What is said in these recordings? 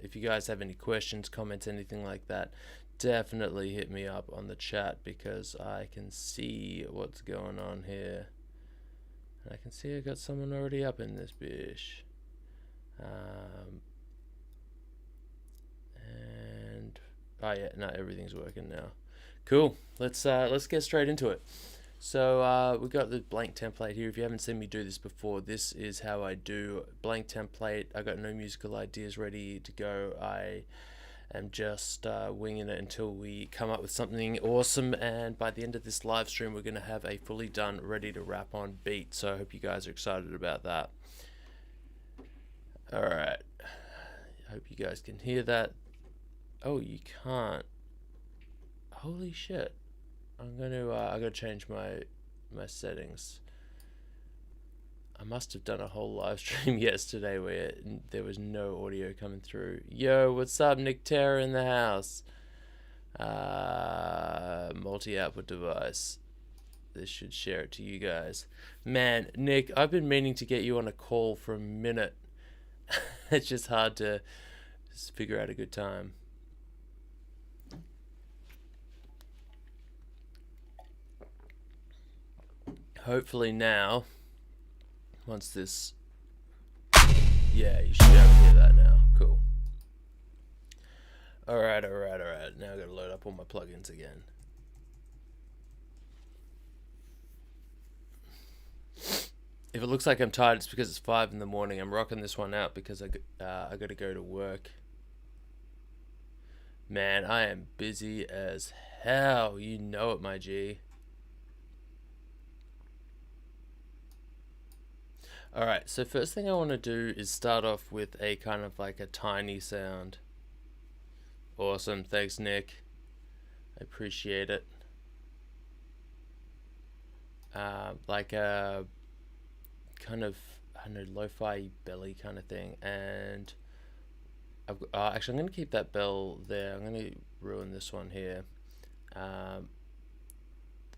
if you guys have any questions, comments, anything like that, definitely hit me up on the chat, because I can see what's going on here. And I can see I got someone already up in this bish. And oh yeah, no, everything's working now. Cool. Let's get straight into it. So we got the blank template here. If you haven't seen me do this before, this is how I do blank template. I got no musical ideas ready to go. I am just winging it until we come up with something awesome, and by the end of this live stream we're going to have a fully done, ready to rap on beat. So I hope you guys are excited about that. Alright, I hope you guys can hear that. Oh, you can't. Holy shit. I'm gonna I gotta change my settings. I must have done a whole live stream yesterday where there was no audio coming through. Yo, what's up, Nick Terra in the house? Multi-output device. This should share it to you guys. Man, Nick, I've been meaning to get you on a call for a minute. It's just hard to figure out a good time. Hopefully now, once this, yeah, you should be able to hear that now. Cool. Alright. Now I gotta load up all my plugins again. If it looks like I'm tired, it's because it's 5 in the morning. I'm rocking this one out because I gotta go to work. Man, I am busy as hell. You know it, my G. Alright, so first thing I want to do is start off with a kind of like a tiny sound. Awesome, thanks Nick. I appreciate it. Like a kind of, I don't know, lo-fi belly kind of thing. And I've got, actually I'm going to keep that bell there. I'm going to ruin this one here. The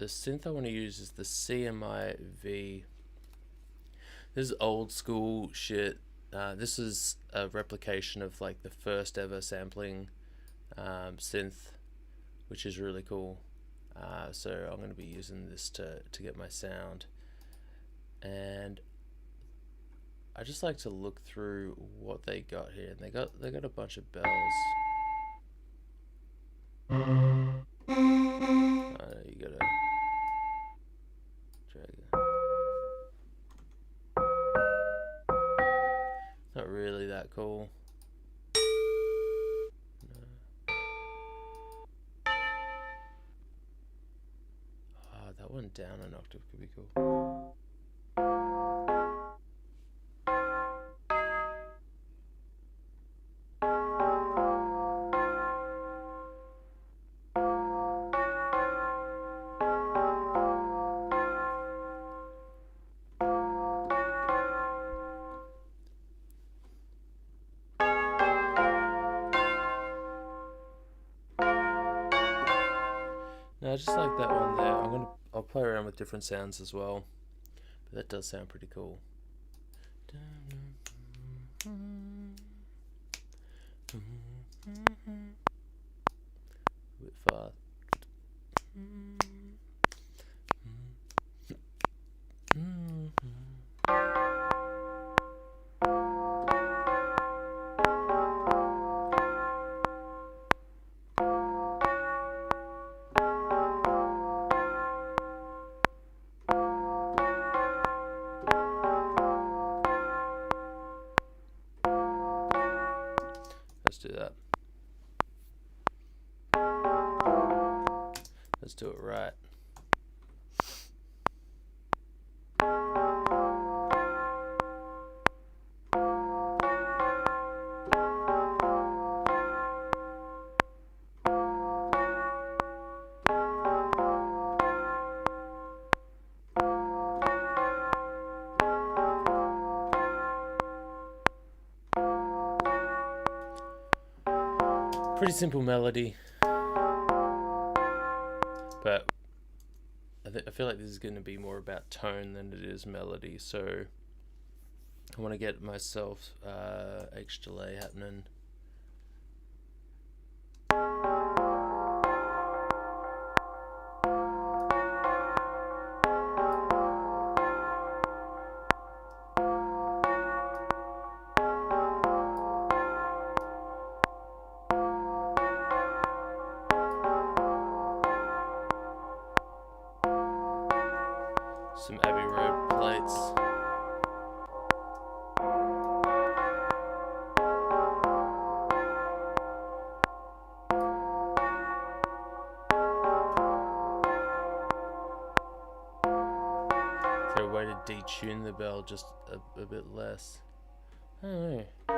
synth I want to use is the CMI V. This is old school shit. This is a replication of like the first ever sampling synth, which is really cool. So I'm going to be using this to get my sound. And I just like to look through what they got here. They got a bunch of bells. You gotta drag it. Not really that cool. No. Oh, that one down an octave could be cool. No, I just like that one there. I'll play around with different sounds as well, but that does sound pretty cool. A bit fast. Let's do that. Let's do it right. Pretty simple melody, but I feel like this is going to be more about tone than it is melody, so I want to get myself H delay happening. Some Abbey Road plates. Is there a way to detune the bell just a bit less? I don't know. I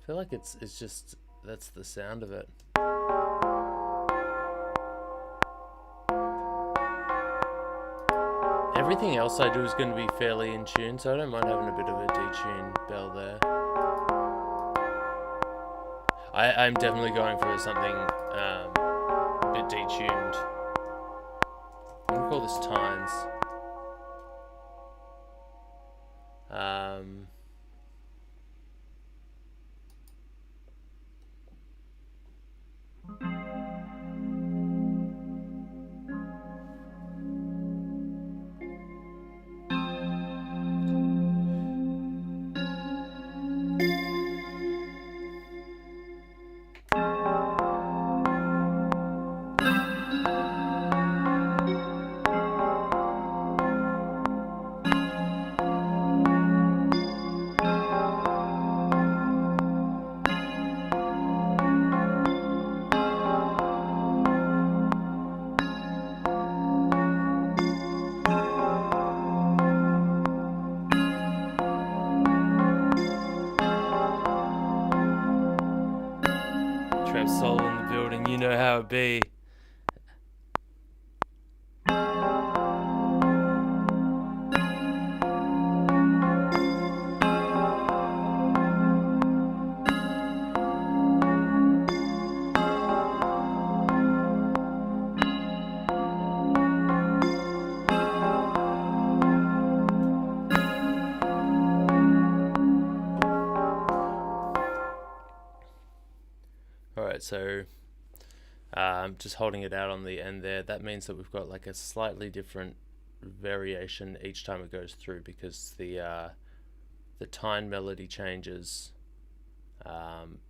feel like it's just, that's the sound of it. Everything else I do is going to be fairly in tune, so I don't mind having a bit of a detune bell there. I'm definitely going for something a bit detuned. I'm going to call this Tines. Trap soul in the building, you know how it be. Alright, so just holding it out on the end there, that means that we've got like a slightly different variation each time it goes through, because the Tine melody changes,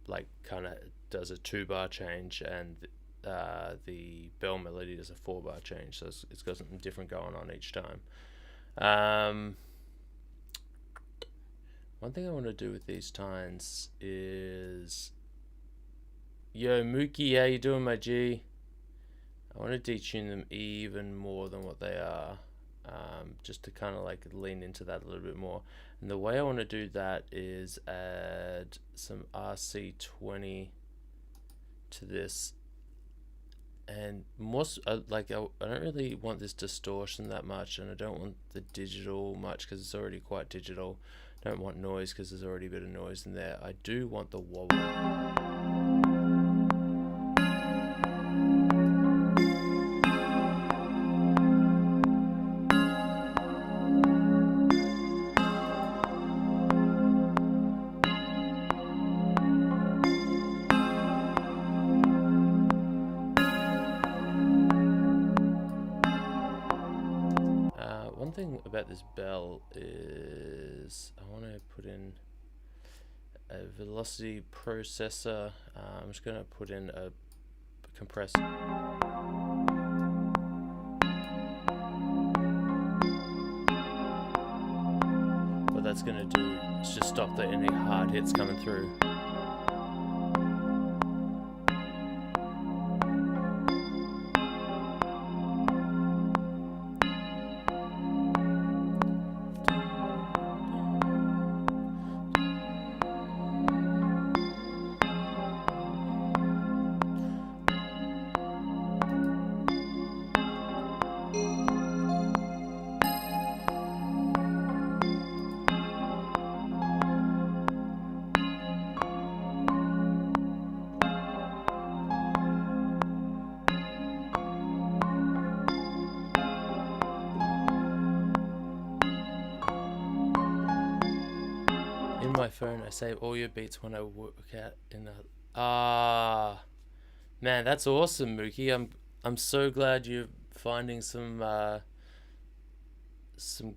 like kind of does a 2-bar change, and the bell melody does a 4-bar change, so it's got something different going on each time. One thing I want to do with these Tines is, yo Mookie, how you doing, my G? I want to detune them even more than what they are, just to kind of like lean into that a little bit more. And the way I want to do that is add some RC20 to this, and more like I don't really want this distortion that much, and I don't want the digital much because it's already quite digital. Don't want noise because there's already a bit of noise in there. I do want the wobble. One thing about this bell is I want to put in a velocity processor. I'm just going to put in a compressor. What that's going to do is just stop any hard hits coming through. My phone, I save all your beats when I work out in a man, that's awesome, Mookie. I'm so glad you're finding some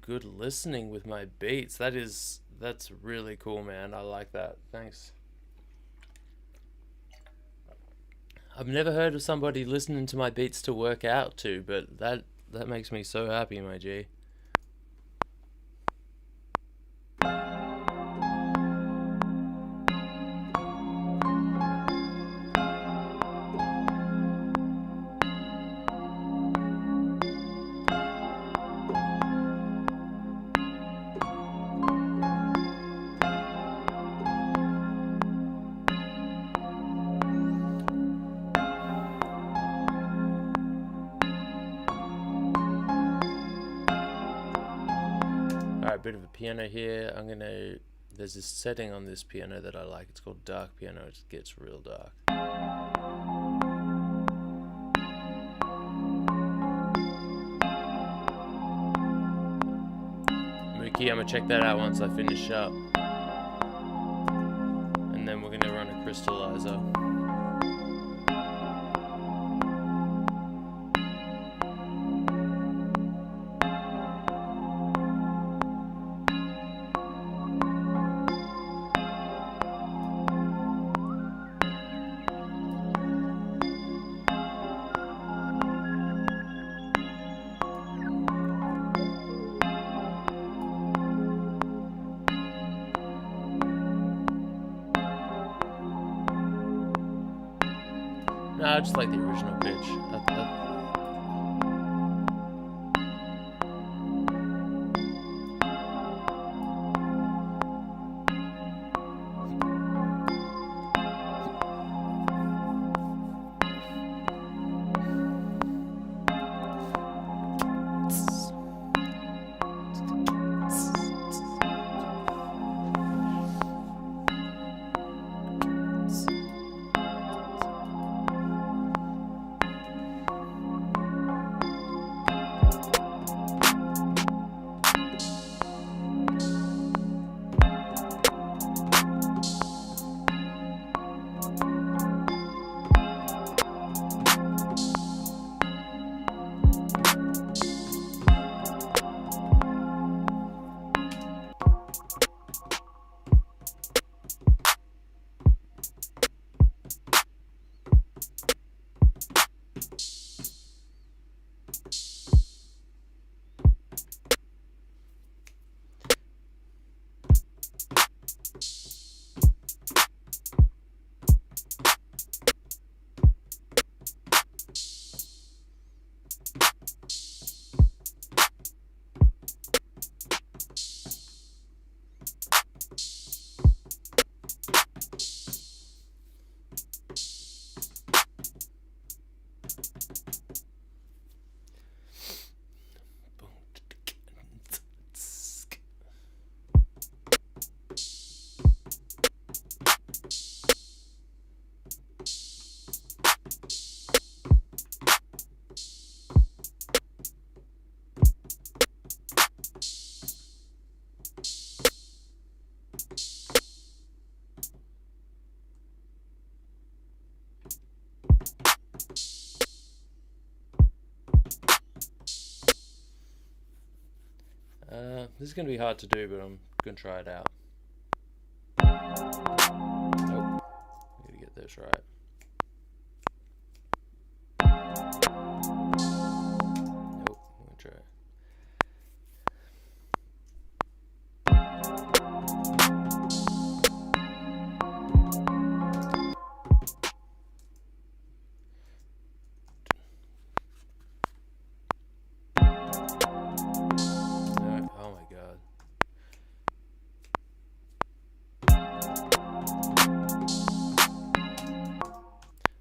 good listening with my beats. That's really cool, man. I like that. Thanks. I've never heard of somebody listening to my beats to work out to, but That makes me so happy, my G. Alright, bit of a piano here. There's this setting on this piano that I like. It's called Dark Piano. It gets real dark. Mookie, I'm gonna check that out once I finish up. And then we're gonna run a crystallizer. No, I just like the original pitch. This is going to be hard to do, but I'm going to try it out. Nope. I gotta get this right. Nope. I'm going to try.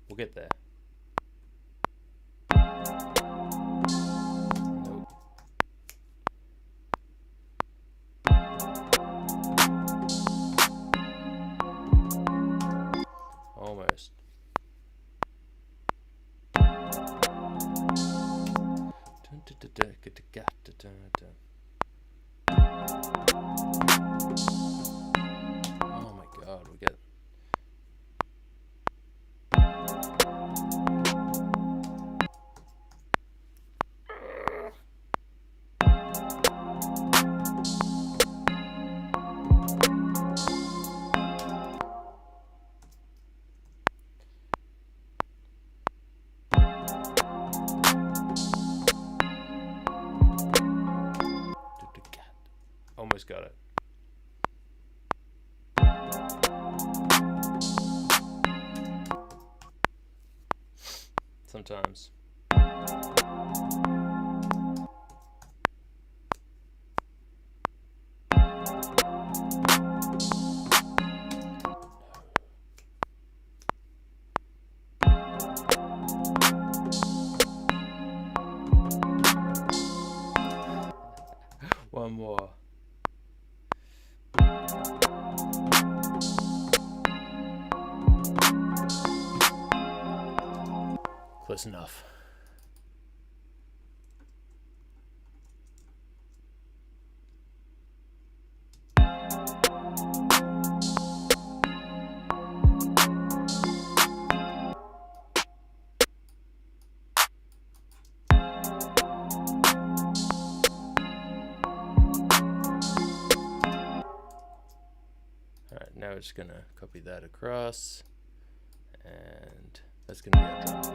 We'll get there. Nope. Almost. Oh my god, we get just got it. Sometimes. One more. Close enough. Alright, now we're just gonna copy that across, and that's gonna be our drum.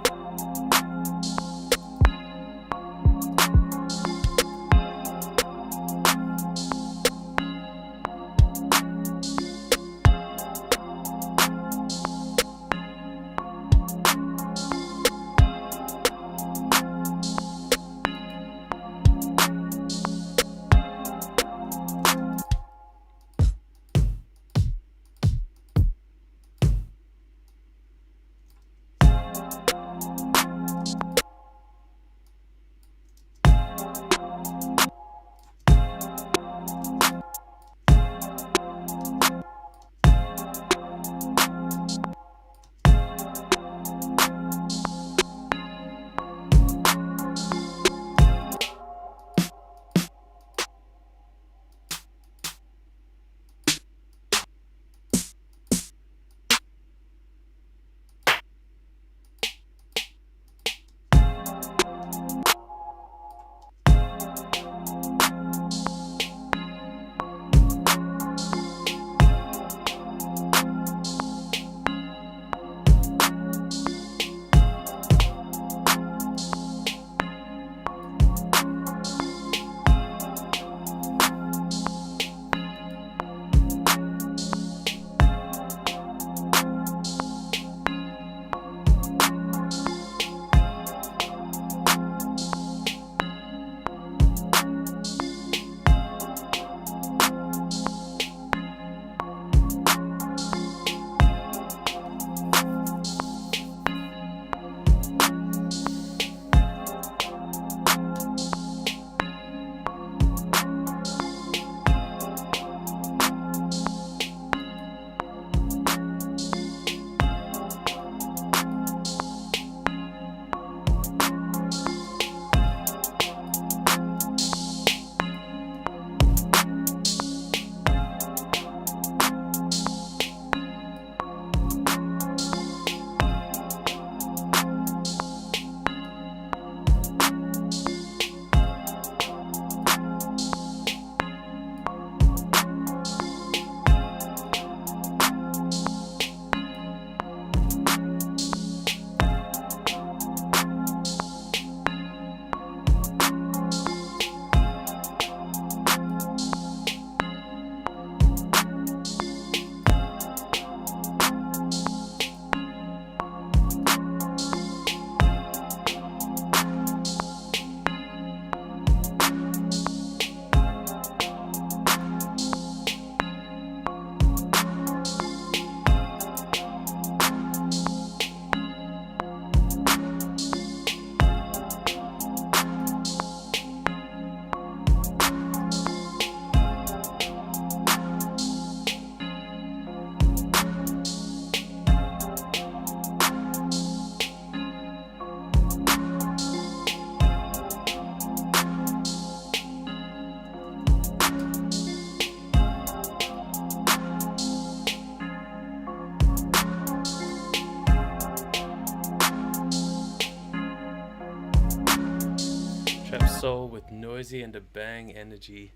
Soul with noisy and a bang energy.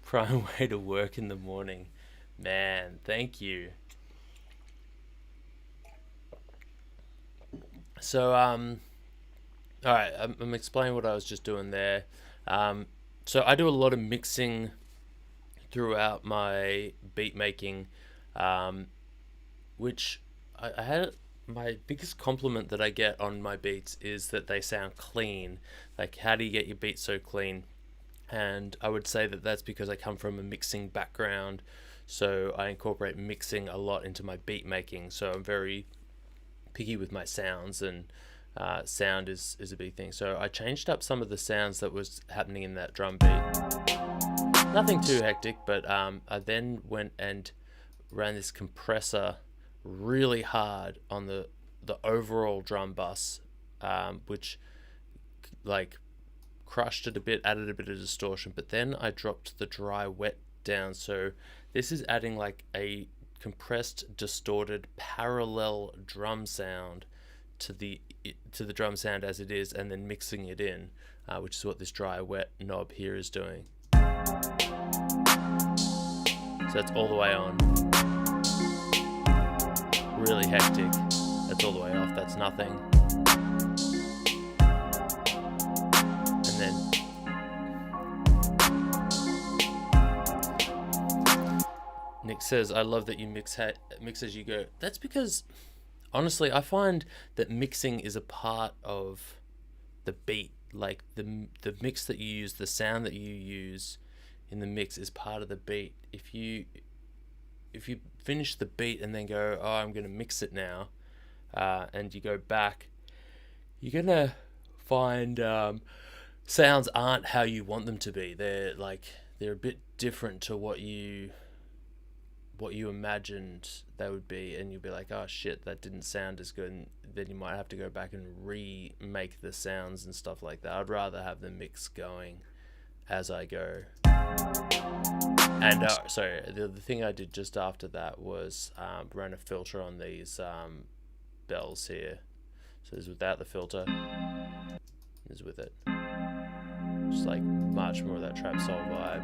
Prime way to work in the morning. Man, thank you. So, alright, I'm explaining what I was just doing there. So I do a lot of mixing throughout my beat making, which I had. My biggest compliment that I get on my beats is that they sound clean. Like, how do you get your beats so clean? And I would say that that's because I come from a mixing background, so I incorporate mixing a lot into my beat making. So I'm very picky with my sounds, and sound is a big thing. So I changed up some of the sounds that was happening in that drum beat. Nothing too hectic, but I then went and ran this compressor really hard on the overall drum bus, which like crushed it a bit, added a bit of distortion. But then I dropped the dry wet down, so this is adding like a compressed, distorted, parallel drum sound to the drum sound as it is, and then mixing it in, which is what this dry wet knob here is doing. So that's all the way on. Really hectic. That's all the way off. That's nothing. And then Nick says, "I love that you mix as you go." That's because, honestly, I find that mixing is a part of the beat. Like the mix that you use, the sound that you use in the mix is part of the beat. If you finish the beat and then go, "Oh, I'm gonna mix it now," and you go back, you're gonna find sounds aren't how you want them to be. They're a bit different to what you imagined they would be, and you'll be like, "Oh shit, that didn't sound as good," and then you might have to go back and remake the sounds and stuff like that. I'd rather have the mix going as I go. And sorry, the thing I did just after that was run a filter on these bells here. So this is without the filter, this is with it. Just like much more of that trap soul vibe.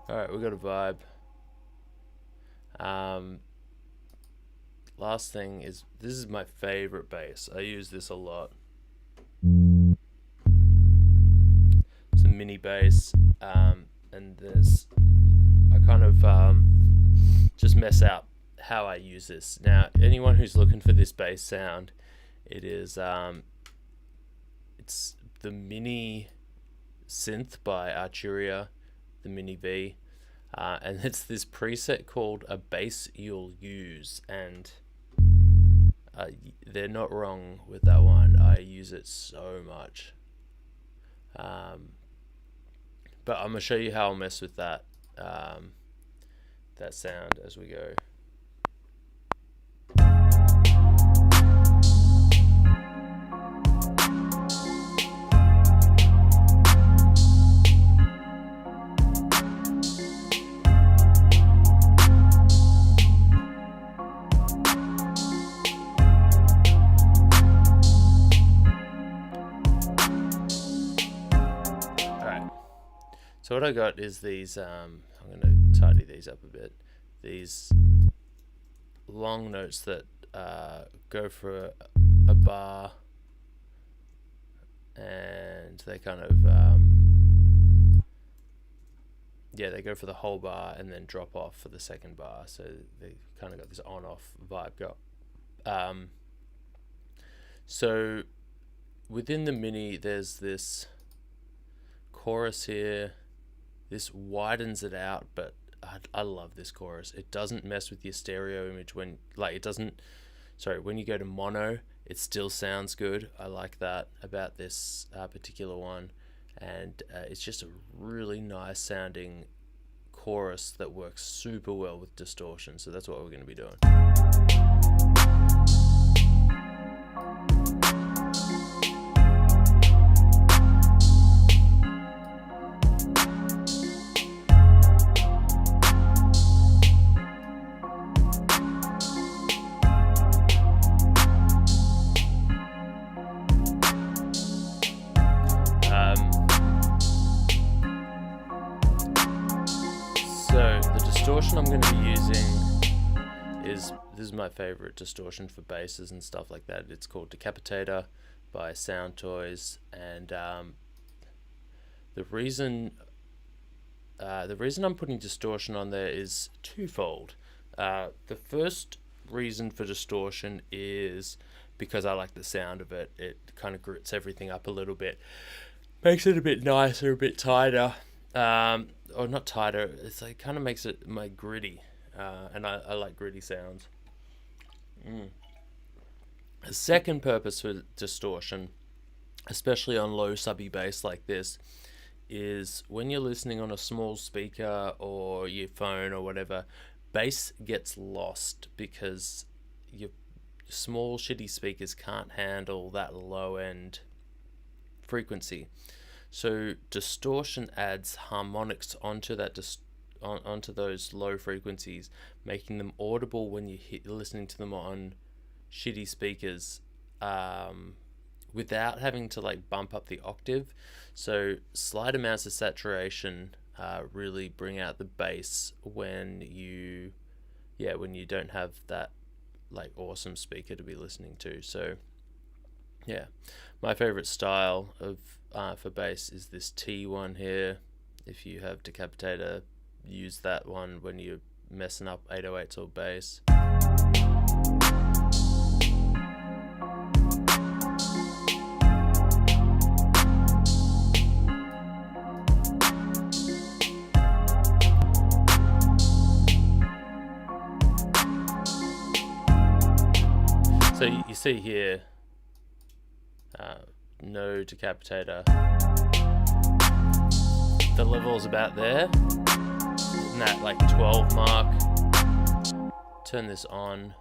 Alright, we got a vibe. Last thing is, this is my favorite bass. I use this a lot. It's a mini bass, and I kind of just mess out how I use this. Now, anyone who's looking for this bass sound, it is it's the mini synth by Arturia, the Mini V, and it's this preset called A Bass You'll Use, and they're not wrong with that one. I use it so much, but I'm gonna show you how I'll mess with that that sound as we go. So what I got is these, I'm going to tidy these up a bit, these long notes that go for a bar, and they kind of, they go for the whole bar and then drop off for the second bar, so they kind of got this on-off vibe So within the mini, there's this chorus here. This widens it out, but I love this chorus. It doesn't mess with your stereo image when you go to mono, it still sounds good. I like that about this particular one, and it's just a really nice sounding chorus that works super well with distortion. So that's what we're going to be doing. So the distortion I'm going to be using this is my favorite distortion for basses and stuff like that. It's called Decapitator by Sound Toys, and the reason I'm putting distortion on there is twofold. The first reason for distortion is because I like the sound of it. It kind of grits everything up a little bit, makes it a bit nicer, a bit tighter, or not tighter. It's like kind of makes it more gritty, and I like gritty sounds. The second purpose for distortion, especially on low subby bass like this, is when you're listening on a small speaker or your phone or whatever, bass gets lost because your small shitty speakers can't handle that low end frequency. So distortion adds harmonics onto that onto those low frequencies, making them audible when you're listening to them on shitty speakers, without having to like bump up the octave. So slight amounts of saturation really bring out the bass when you don't have that like awesome speaker to be listening to. So yeah, my favorite style of for bass is this T one here. If you have Decapitator, use that one when you're messing up 808s or bass. So you see here, no Decapitator. The level's about there, in that like 12 mark. Turn this on.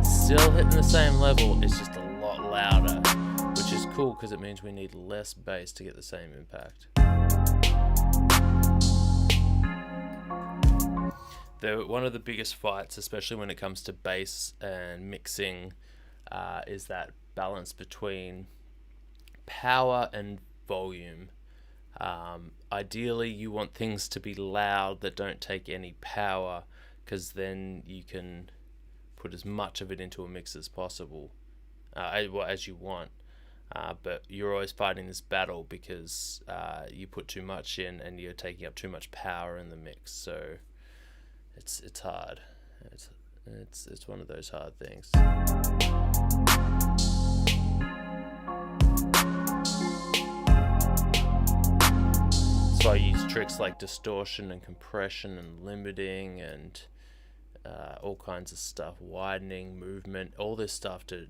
Still hitting the same level, it's just a lot louder, which is cool because it means we need less bass to get the same impact. One of the biggest fights, especially when it comes to bass and mixing, is that balance between power and volume. Ideally, you want things to be loud that don't take any power, because then you can put as much of it into a mix as possible, as you want. But you're always fighting this battle because you put too much in and you're taking up too much power in the mix. So it's hard. It's one of those hard things. So I use tricks like distortion and compression and limiting and all kinds of stuff, widening, movement, all this stuff to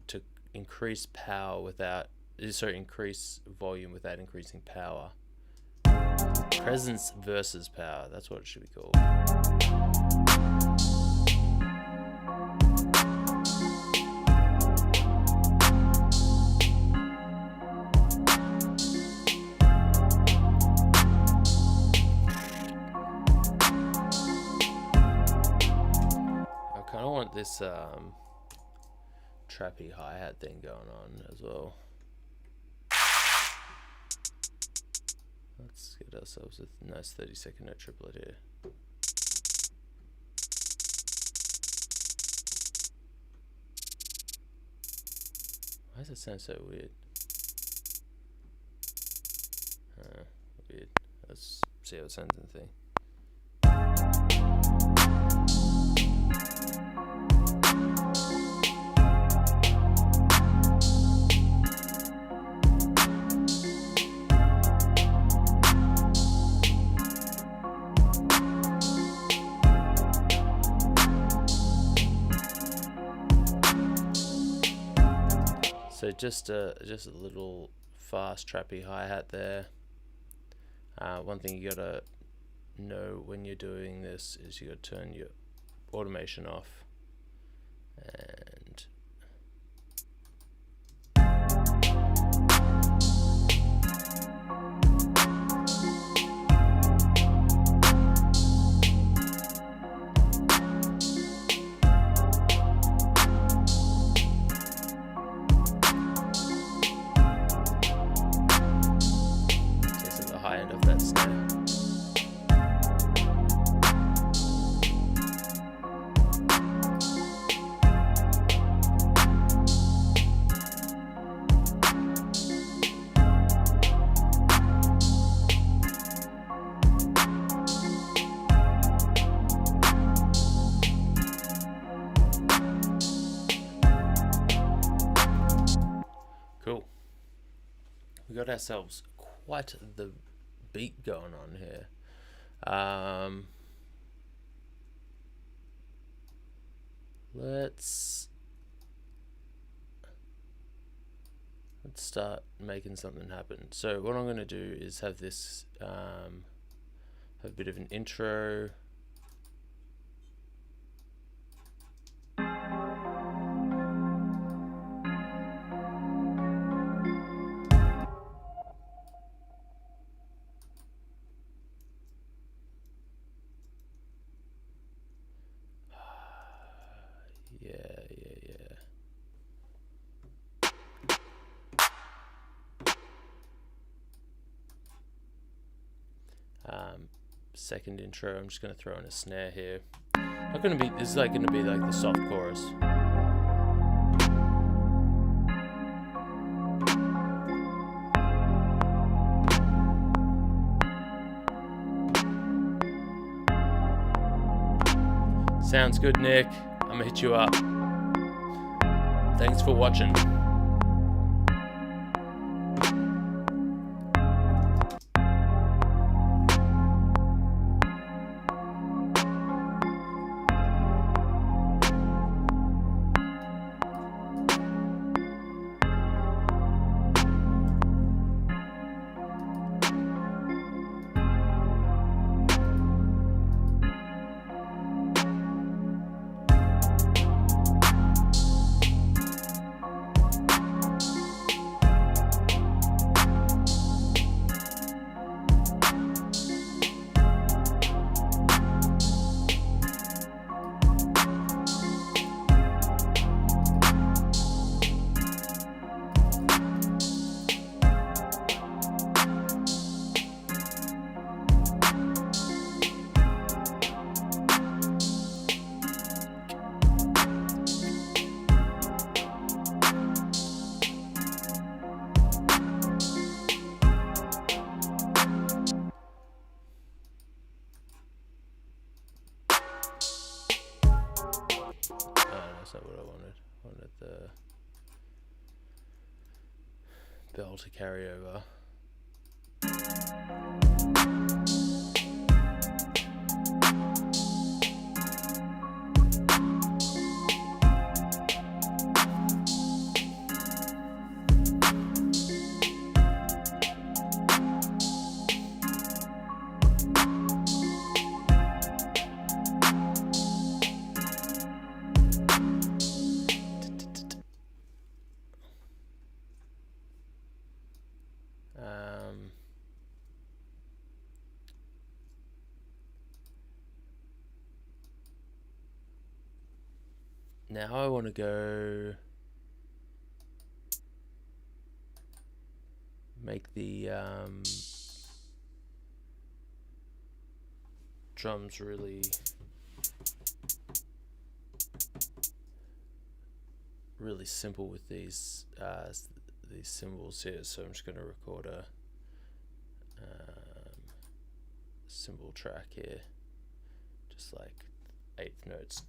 increase power increase volume without increasing power. Presence versus power, that's what it should be called. I want this trappy hi-hat thing going on as well. Let's get ourselves a nice 30-second note triplet here. Why does it sound so weird? Weird. Let's see how it sounds in the thing. So just a little fast trappy hi-hat there. One thing you gotta know when you're doing this is you gotta turn your automation off, and this is the high end of that snare. got ourselves quite the beat going on here. Let's start making something happen. So what I'm going to do is have this have a bit of an intro. Second intro, I'm just going to throw in a snare here. Not going to be, this is like going to be like the soft chorus. Sounds good, Nick. I'm gonna hit you up. Thanks for watching. That's not what I wanted. I wanted the bell to carry over. Now I want to go make the drums really simple with these cymbals here. So I'm just going to record a cymbal track here, just like eighth notes.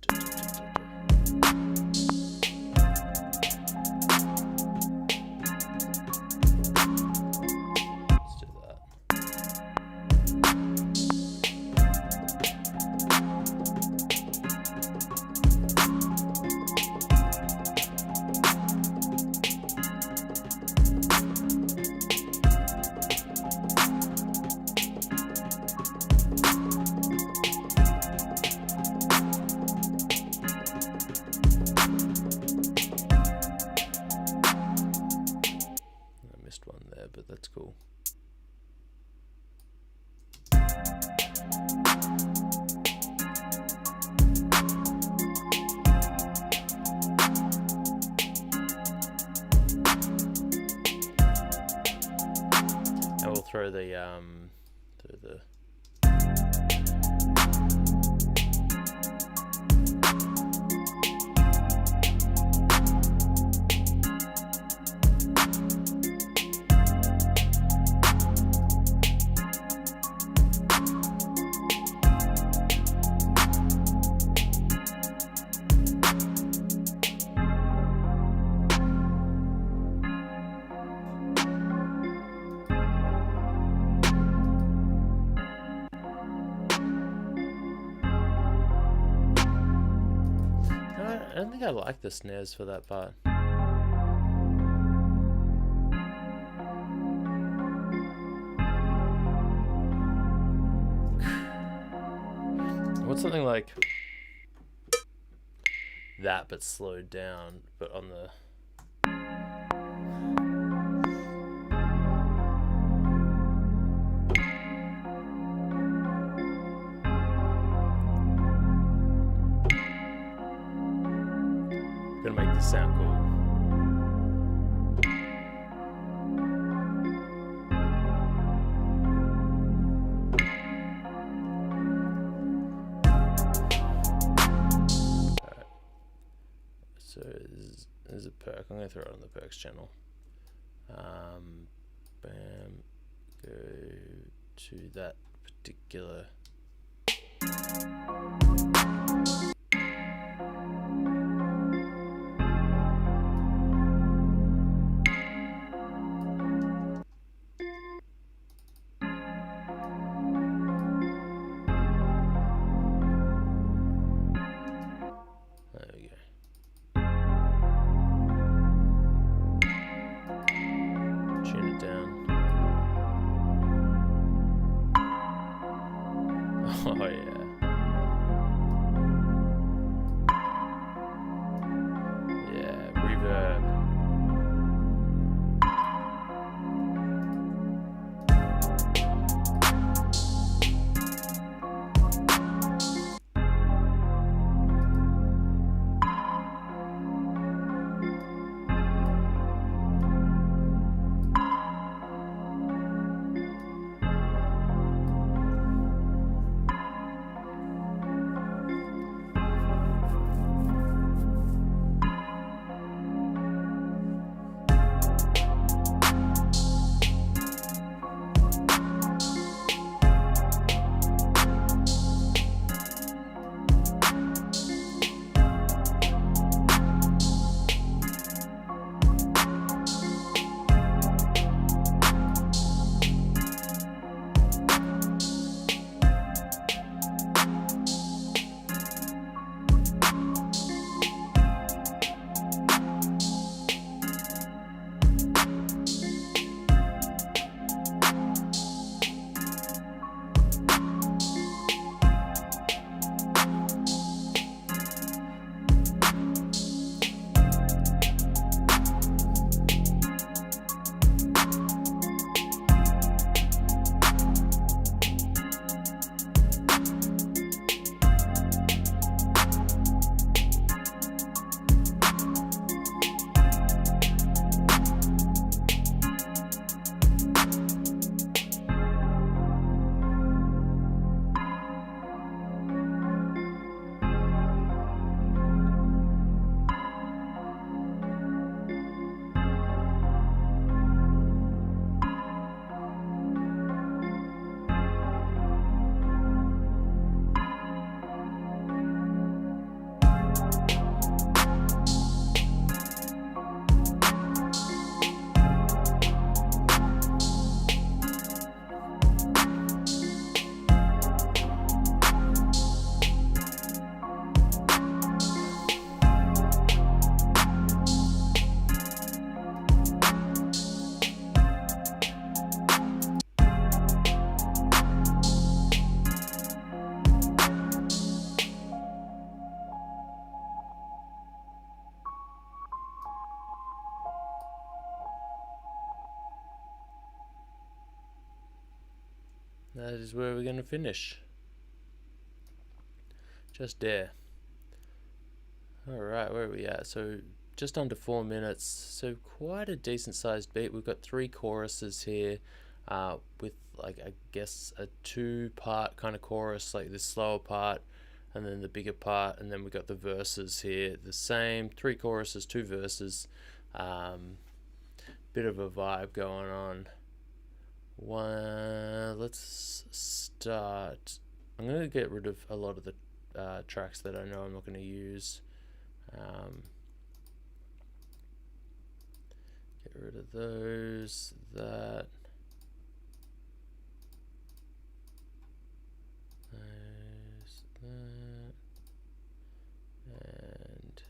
Let's do that. One there, but that's cool. And we'll throw the I don't think I like the snares for that part. What's something like that but slowed down, but on the... Gonna make this sound cool. Alright. So this is a perk. I'm gonna throw it on the perks channel. Bam. Go to that particular... There we go. Tune it down. Oh yeah. Yeah, reverb. That is where we're going to finish. Just there. Alright, where are we at? So just under 4 minutes. So quite a decent sized beat. We've got 3 choruses here with like I guess a 2-part kind of chorus, like this slower part and then the bigger part, and then we got the verses here. The same 3 choruses, 2 verses. Bit of a vibe going on. Let's start. I'm going to get rid of a lot of the tracks that I know I'm not going to use. Get rid of those, that, those, that, and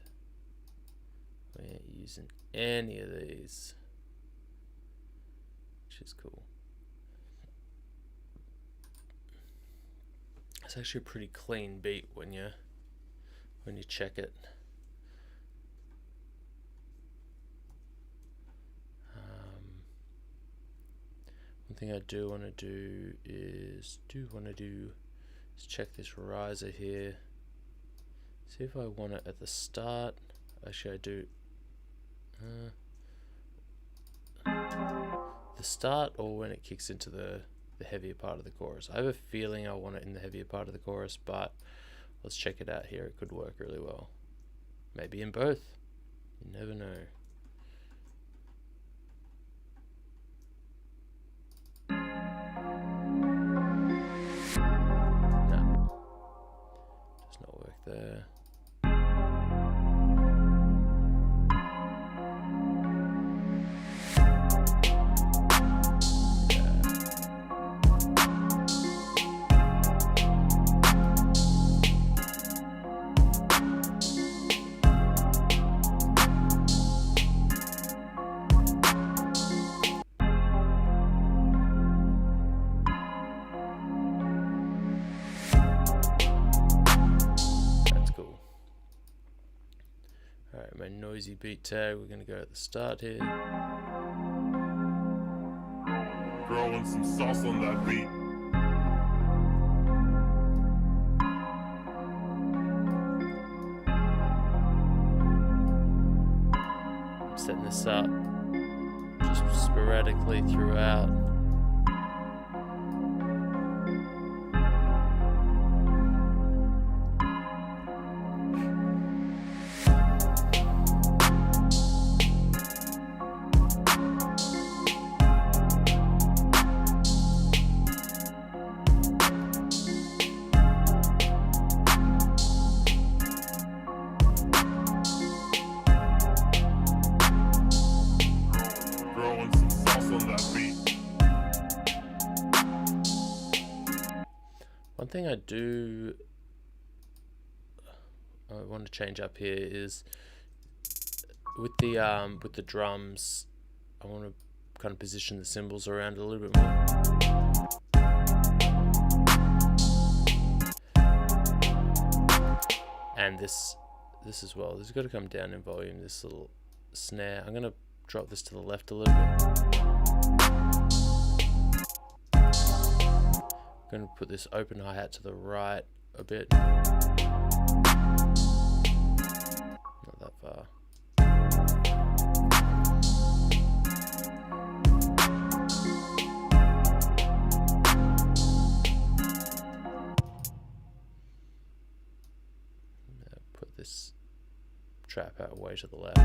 using any of these, which is cool. It's actually a pretty clean beat when you check it. One thing I do want to do is check this riser here. See if I want it at the start. Actually, I do. The start or when it kicks into the heavier part of the chorus. I have a feeling I want it in the heavier part of the chorus, but let's check it out here. It could work really well. Maybe in both. You never know. No. Does not work there. My noisy beat tag, we're going to go at the start here. Throwing some sauce on that beat. I'm setting this up just sporadically throughout. One thing I want to change up here is with the drums. I want to kind of position the cymbals around a little bit more. And this as well. This has got to come down in volume. This little snare. I'm going to drop this to the left a little bit. I'm going to put this open hi-hat to the right a bit. Not that far. Now put this trap out way to the left.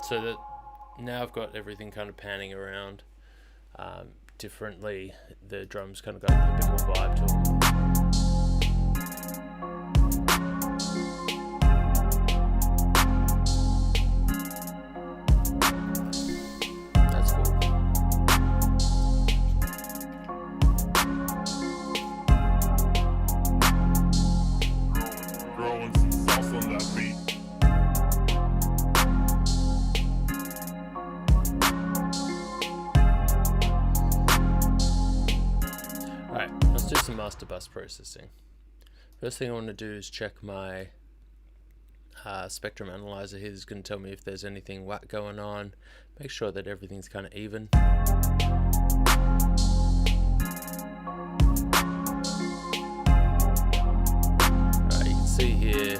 So that now I've got everything kind of panning around differently. The drums kind of got a bit more vibe to them. That's cool. Throwing some sauce on that beat. Let's do some master bus processing. First thing I want to do is check my spectrum analyzer here. Is going to tell me if there's anything whack going on. Make sure that everything's kind of even. Alright, you can see here.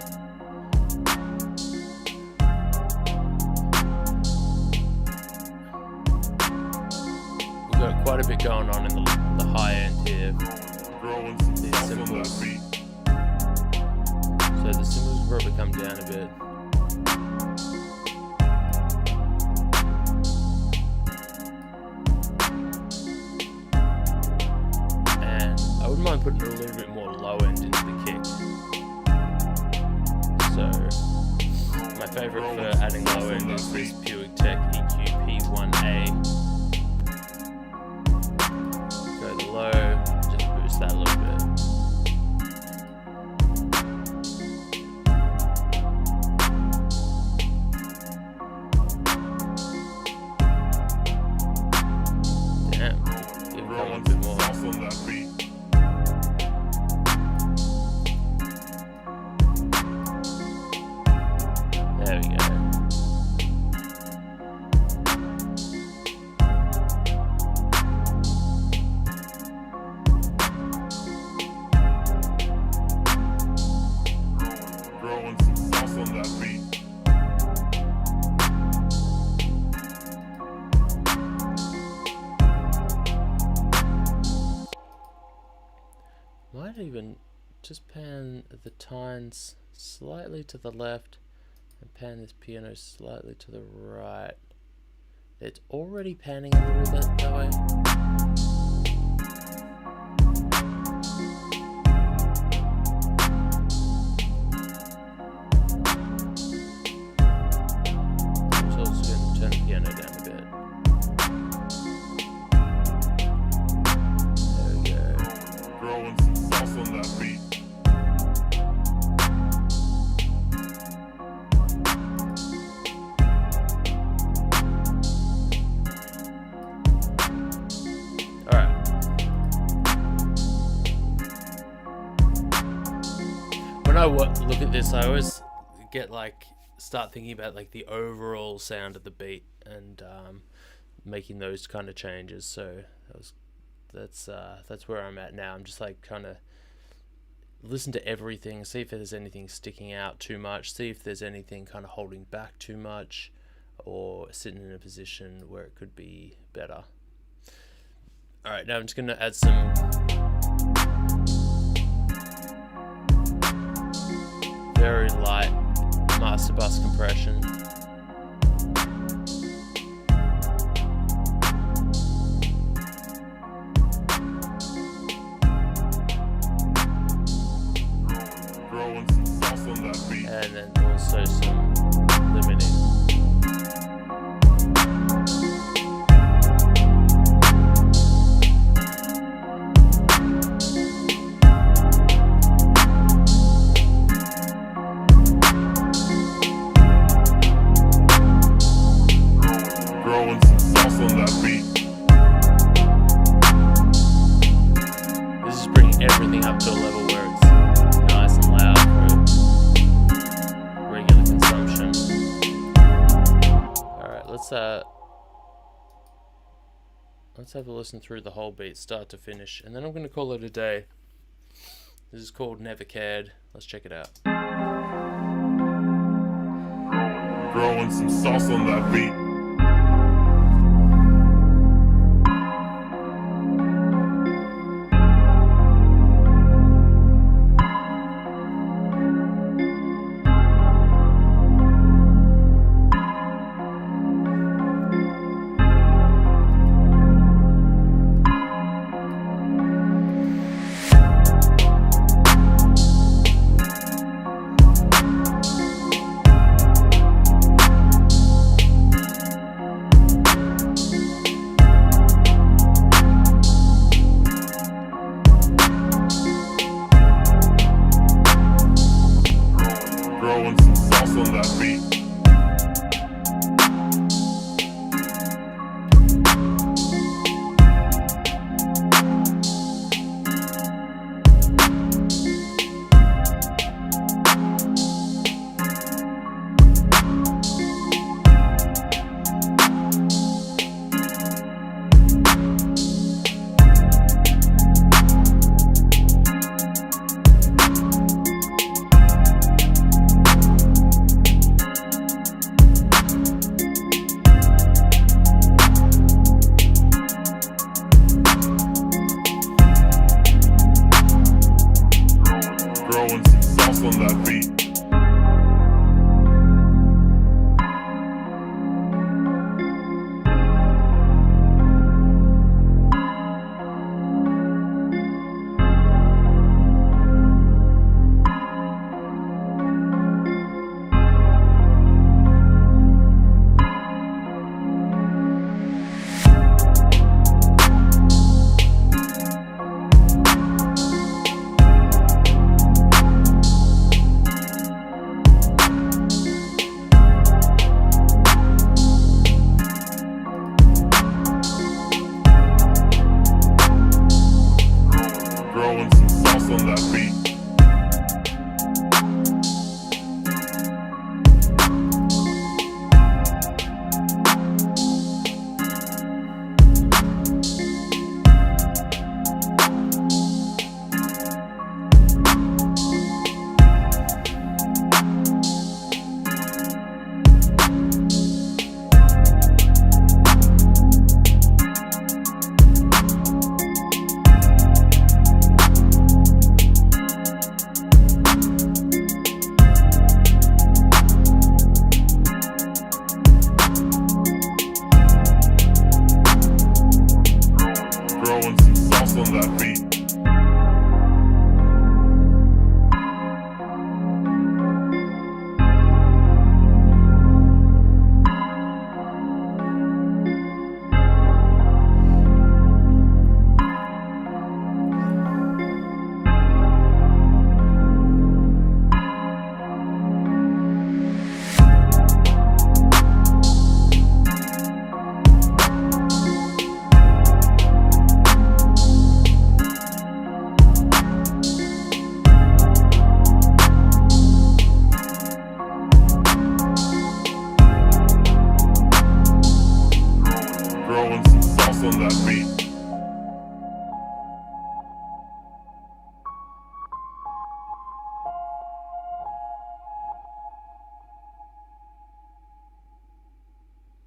We've got quite a bit going on in the high end here. Throwing some sauce on that beat. So the cymbals will probably come down a bit. And I wouldn't mind putting a little bit more low end into the kick. So my favorite for adding low end is this Puig Tech EQ P1A. Go the low, just boost that a little bit. Damn, even come a bit more. There we go. Throwing some sauce on that beat. Might even just pan the tines slightly to the left and pan this piano slightly to the right. It's already panning a little bit that way. I'm also going to turn the piano down a bit. There we go. Throwing some sauce on that beat. Alright. When I look at this, I always start thinking about the overall sound of the beat and making those kind of changes. So that's where I'm at now. I'm just kind of listen to everything, see if there's anything sticking out too much, see if there's anything kind of holding back too much, or sitting in a position where it could be better. Alright, now I'm just going to add some very light master bus compression. Throwing some sauce on that beat. And then also some limiting. Throwing some sauce on that beat. This is bringing everything up to a level where it's nice and loud for regular consumption. Alright, let's have a listen through the whole beat, start to finish, and then I'm going to call it a day. This is called Never Cared. Let's check it out. Throwing some sauce on that beat.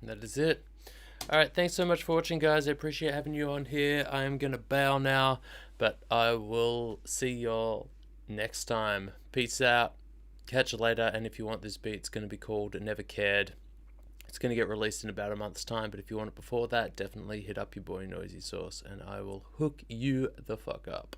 That is it. All right, thanks so much for watching, guys. I appreciate having you on here. I am gonna bail now, but I will see y'all next time. Peace out. Catch you later. And if you want this beat, it's gonna be called Never Cared. It's gonna get released in about a month's time, but if you want it before that, definitely hit up your boy NoisySauce, and I will hook you the fuck up.